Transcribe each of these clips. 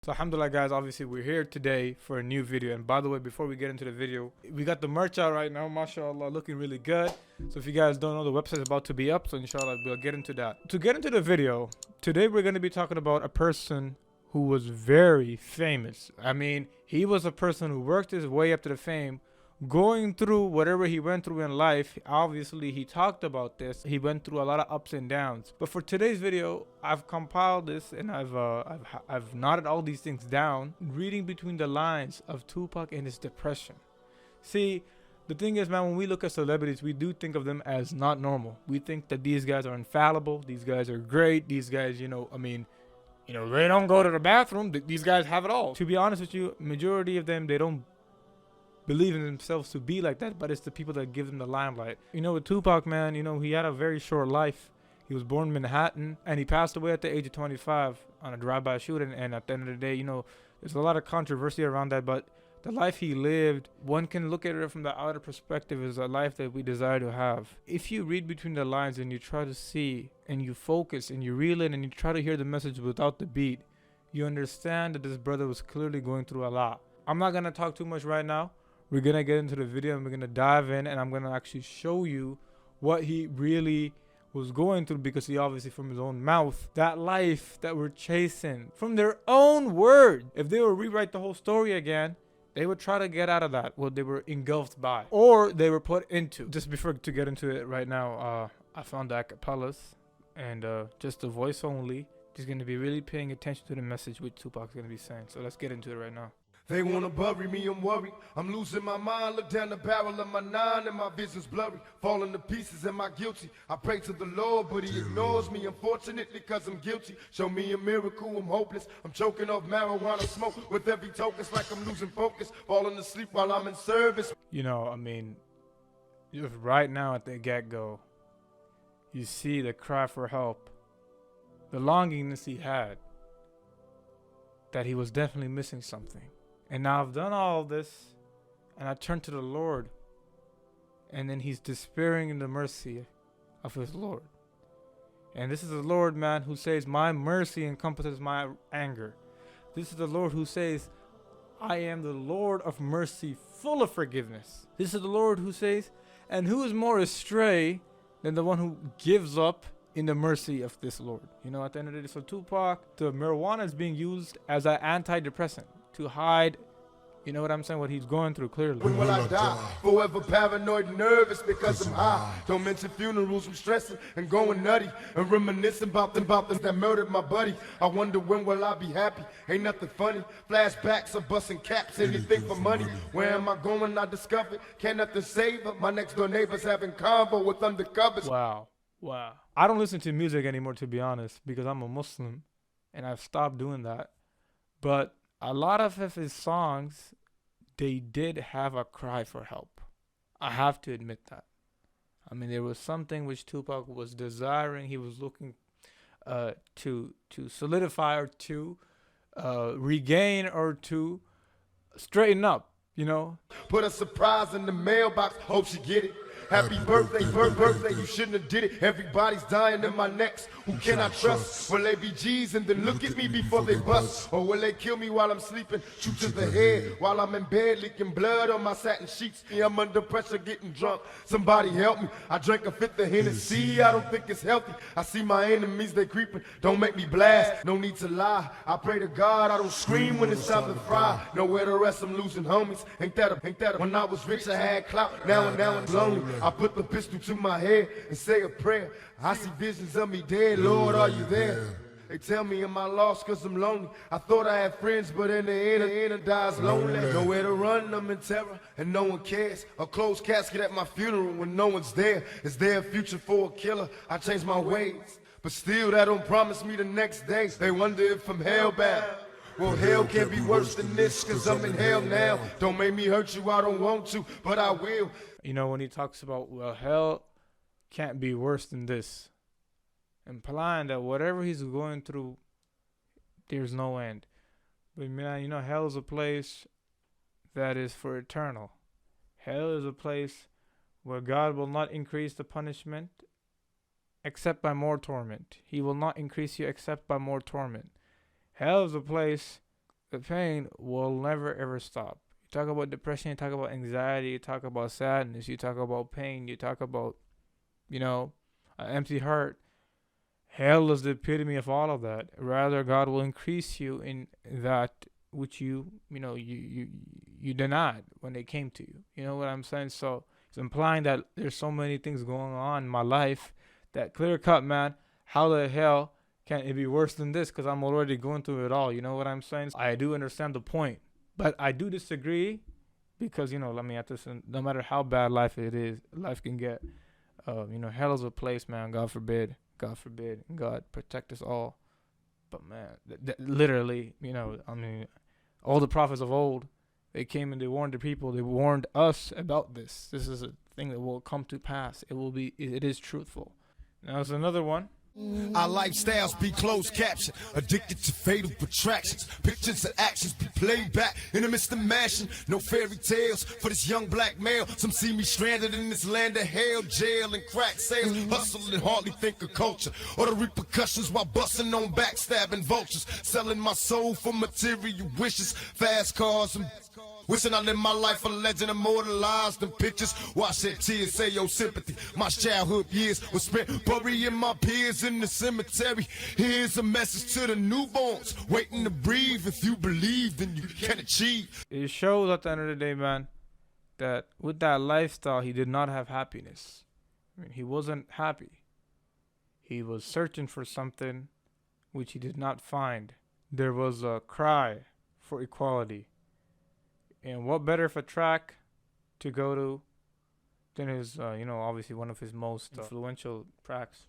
So alhamdulillah guys, obviously we're here today for a new video. And by the way, before we get into the video, we got the merch out right now, mashallah, looking really good. So if you guys don't know, the website is about to be up, so inshallah we'll get into that. To get into the video, today we're going to be talking about a person who was very famous. I mean, he was a person who worked his way up to the fame, going through whatever he went through in life. Obviously he talked about this. He went through a lot of ups and downs, but for today's video I've compiled this and I've noted all these things down, reading between the lines of Tupac and his depression. See, the thing is, man, when we look at celebrities, we do think of them as not normal. We think that these guys are infallible, these guys are great, these guys, they don't go to the bathroom. These guys have it all. To be honest with you, majority of them, they don't believe in themselves to be like that, but it's the people that give them the limelight. With Tupac, man, he had a very short life. He was born in Manhattan and he passed away at the age of 25 on a drive-by shooting. And at the end of the day, there's a lot of controversy around that, but the life he lived, one can look at it from the outer perspective, is a life that we desire to have. If you read between the lines and you try to see and you focus and you reel in and you try to hear the message without the beat, you understand that this brother was clearly going through a lot. I'm not going to talk too much right now. We're going to get into the video and we're going to dive in, and I'm going to actually show you what he really was going through, because he obviously, from his own mouth, that life that we're chasing, from their own word, if they were rewrite the whole story again, they would try to get out of that, what they were engulfed by, or they were put into. Just before to get into it right now, I found the acapellas and just the voice only. Just going to be really paying attention to the message which Tupac's going to be saying. So let's get into it right now. They wanna bury me, I'm worried. I'm losing my mind, look down the barrel of my nine and my vision's blurry. Falling to pieces, am I guilty? I pray to the Lord, but he ignores me, unfortunately, cause I'm guilty. Show me a miracle, I'm hopeless. I'm choking off marijuana smoke with every token. It's like I'm losing focus, falling asleep while I'm in service. Just right now at the get-go, you see the cry for help, the longingness he had, that he was definitely missing something. And now I've done all this, and I turn to the Lord, and then he's despairing in the mercy of his Lord. And this is the Lord, man, who says, my mercy encompasses my anger. This is the Lord who says, I am the Lord of mercy, full of forgiveness. This is the Lord who says, and who is more astray than the one who gives up in the mercy of this Lord? At the end of the day, so Tupac, the marijuana is being used as an antidepressant to hide, what he's going through clearly. When will I die? Forever paranoid and nervous because I'm high. Don't mention funerals, I'm stressing and going nutty and reminiscing about them that murdered my buddy. I wonder when will I be happy? Ain't nothing funny. Flashbacks of busting caps, anything for money. Where am I going? I discovered can't nothing save her. My next door neighbors having convo with undercovers. Wow. I don't listen to music anymore, to be honest, because I'm a Muslim and I've stopped doing that. But a lot of his songs, they did have a cry for help. I have to admit that. There was something which Tupac was desiring. He was looking to solidify, or to regain, or to straighten up, Put a surprise in the mailbox, hope she get it. Happy birthday, birthday, you shouldn't have did it. Everybody's dying in my necks, who can I trust? Will they be G's and then look at me before they bust? Or will they kill me while I'm sleeping, shoot to the head while I'm in bed, leaking blood on my satin sheets? Yeah, I'm under pressure, getting drunk, somebody help me. I drank a fifth of Hennessy, I don't think it's healthy. I see my enemies, they creeping, don't make me blast, no need to lie. I pray to God I don't scream when it's time to fry. Nowhere to rest, I'm losing homies, ain't that a when I was rich I had clout, now I'm lonely. I put the pistol to my head and say a prayer. I see visions of me dead, Lord, are you there? They tell me am I lost cause I'm lonely. I thought I had friends, but in the end I dies lonely. Nowhere to run, I'm in terror, and no one cares. A closed casket at my funeral when no one's there. Is there a future for a killer? I changed my ways, but still that don't promise me the next day. They wonder if I'm hellbound. Well, hell can't be worse than this, cause I'm in hell now. Don't make me hurt you, I don't want to, but I will. When he talks about, well, hell can't be worse than this, implying that whatever he's going through, there's no end. But man, hell is a place that is for eternal. Hell is a place where God will not increase the punishment except by more torment. He will not increase you except by more torment. Hell is a place the pain will never ever stop. You talk about depression, you talk about anxiety, you talk about sadness, you talk about pain, you talk about, an empty heart. Hell is the epitome of all of that. Rather, God will increase you in that which you denied when they came to you. You know what I'm saying? So it's implying that there's so many things going on in my life that clear cut, man. How the hell can it be worse than this? Because I'm already going through it all. You know what I'm saying? I do understand the point, but I do disagree because, let me add this, no matter how bad life can get, hell is a place, man. God forbid, God protect us all. But man, literally, all the prophets of old, they came and they warned the people, they warned us about this. This is a thing that will come to pass. It is truthful. Now there's another one. Our lifestyles be closed captioned, addicted to fatal attractions. Pictures and actions be played back in the midst of mashing. No fairy tales for this young black male. Some see me stranded in this land of hell, jail and crack sales. Hustling and hardly think of culture or the repercussions while busting on backstabbing vultures. Selling my soul for material wishes, fast cars and wishing I lived my life a legend, immortalized in pictures. Why shed tears, say your sympathy. My childhood years were spent burying my peers in the cemetery. Here's a message to the newborns, waiting to breathe. If you believe, then you can achieve. It shows at the end of the day, man, that with that lifestyle, he did not have happiness. He wasn't happy. He was searching for something which he did not find. There was a cry for equality. And what better of a track to go to than his, obviously one of his most influential tracks,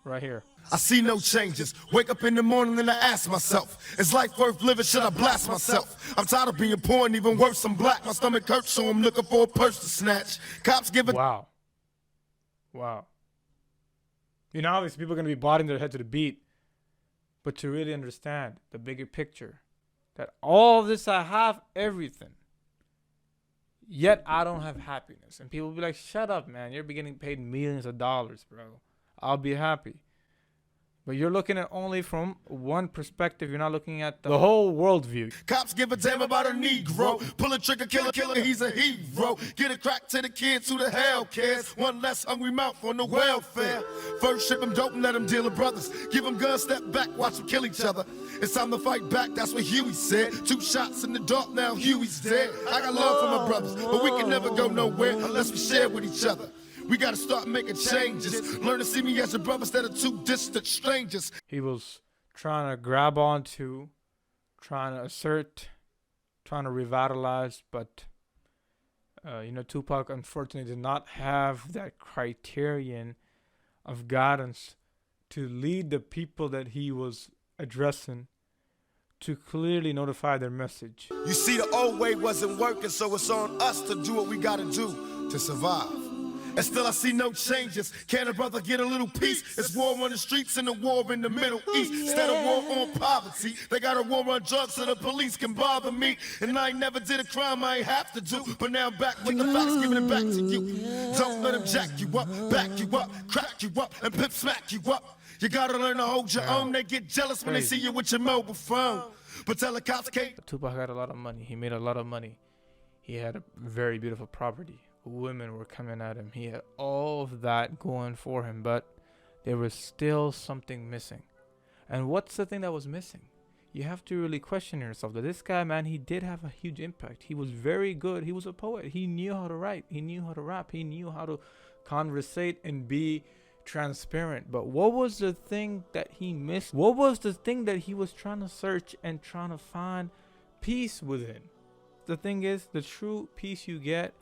right here. I see no changes. Wake up in the morning and I ask myself, is life worth living? Should I blast myself? I'm tired of being poor and even worse, I'm black. My stomach hurts, so I'm looking for a purse to snatch. Cops give it. Wow. Obviously people are going to be bobbing their head to the beat. But to really understand the bigger picture, that all this I have everything, yet I don't have happiness. And people will be like, shut up, man. You're getting paid millions of dollars, bro. I'll be happy. But you're looking at only from one perspective. You're not looking at the whole worldview. Cops give a damn about a Negro. Pull a trigger, killer, he's a hero. Get a crack to the kids who the hell cares. One less hungry mouth on the welfare. First ship them dope and let them deal with brothers. Give them guns, step back, watch them kill each other. It's time to fight back, that's what Huey said. 2 shots in the dark, now Huey's dead. I got love for my brothers, but we can never go nowhere unless we share with each other. We gotta start making changes. Learn to see me as a brother instead of 2 distant strangers. He was trying to grab onto, trying to assert, trying to revitalize, but Tupac unfortunately did not have that criterion of guidance to lead the people that he was addressing to clearly notify their message. You see, the old way wasn't working, so it's on us to do what we gotta do to survive. And still I see no changes. Can a brother get a little peace? It's war on the streets and a war in the Middle East. Instead of war on poverty, they got a war on drugs so the police can bother me. And I ain't never did a crime I ain't have to do. But now I'm back with the facts, giving it back to you. Don't let them jack you up, back you up, crack you up, and pimp smack you up. You gotta learn to hold your own. They get jealous when they see you with your mobile phone. But tell the cops, Tupac had a lot of money. He made a lot of money. He had a very beautiful property. Women were coming at him. He had all of that going for him, but there was still something missing. And what's the thing that was missing? You have to really question yourself that this guy, man, he did have a huge impact. He was very good. He was a poet. He knew how to write. He knew how to rap. He knew how to conversate and be transparent. But what was the thing that he missed? What was the thing that he was trying to search and trying to find peace within? The thing is, the true peace you get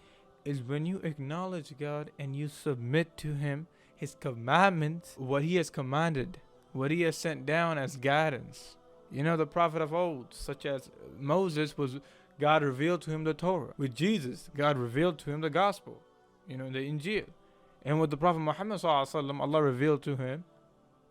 is when you acknowledge God and you submit to him, his commandments, what he has commanded, what he has sent down as guidance. The prophet of old, such as Moses, was God revealed to him the Torah. With Jesus, God revealed to him the gospel, the Injil. And with the Prophet Muhammad sallallahu, Allah revealed to him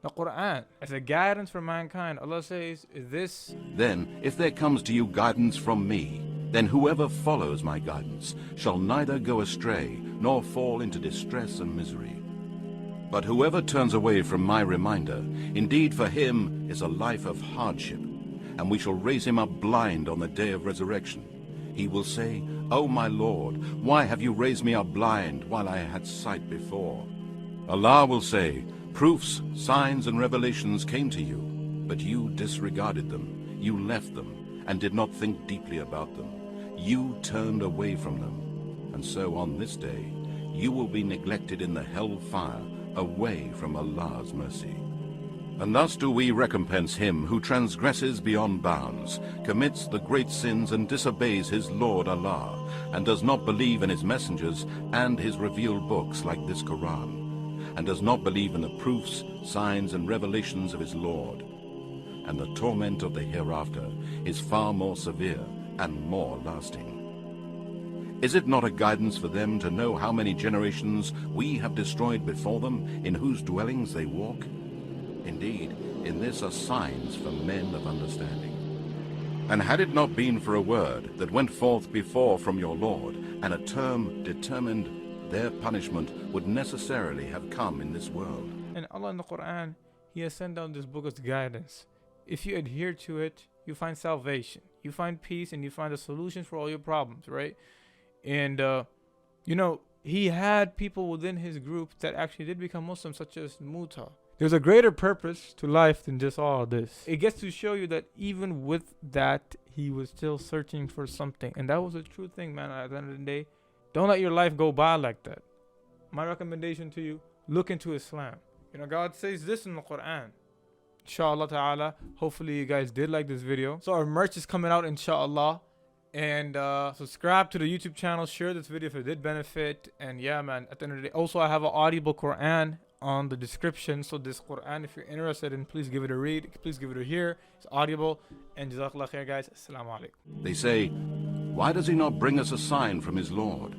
the Quran as a guidance for mankind. Allah says this: Then, if there comes to you guidance from me, then whoever follows my guidance shall neither go astray nor fall into distress and misery. But whoever turns away from my reminder, indeed for him is a life of hardship, and we shall raise him up blind on the day of resurrection. He will say, O my Lord, why have you raised me up blind while I had sight before? Allah will say, proofs, signs, and revelations came to you, but you disregarded them. You left them and did not think deeply about them. You turned away from them. And so on this day, you will be neglected in the hell fire, away from Allah's mercy. And thus do we recompense him who transgresses beyond bounds, commits the great sins and disobeys his Lord Allah, and does not believe in his messengers and his revealed books like this Quran, and does not believe in the proofs, signs, and revelations of his Lord. And the torment of the hereafter is far more severe and more lasting. Is it not a guidance for them to know how many generations we have destroyed before them, in whose dwellings they walk? Indeed, in this are signs for men of understanding. And had it not been for a word that went forth before from your Lord, and a term determined, their punishment would necessarily have come in this world. And Allah in the Quran, He has sent down this book as guidance. If you adhere to it, you find salvation, you find peace, and you find a solution for all your problems, right? And, you know, He had people within His group that actually did become Muslims, such as Muta. There's a greater purpose to life than just all this. It gets to show you that even with that, he was still searching for something. And that was a true thing, man. At the end of the day, don't let your life go by like that. My recommendation to you, look into Islam. You know, God says this in the Quran. Inshallah ta'ala. Hopefully you guys did like this video. So our merch is coming out, inshallah. And subscribe to the YouTube channel. Share this video if it did benefit. And yeah, man, at the end of the day, also I have an audible Quran on the description. So this Quran, if you're interested in, please give it a read. Please give it a hear. It's audible. And jazakallah khair, guys. Assalamu alaikum. They say, why does he not bring us a sign from his Lord?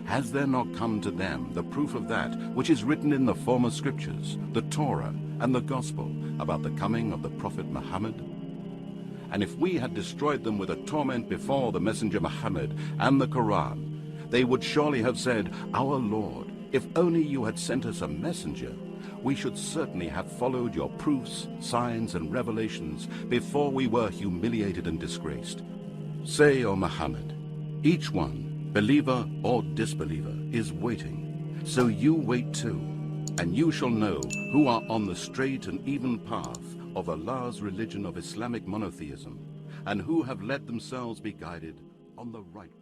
Has there not come to them the proof of that which is written in the former scriptures, the Torah and the Gospel, about the coming of the Prophet Muhammad? And if we had destroyed them with a torment before the Messenger Muhammad and the Quran, they would surely have said, Our Lord, if only you had sent us a messenger, we should certainly have followed your proofs, signs, and revelations before we were humiliated and disgraced. Say, O Muhammad, each one, believer or disbeliever, is waiting. So you wait too, and you shall know who are on the straight and even path of Allah's religion of Islamic monotheism, and who have let themselves be guided on the right path.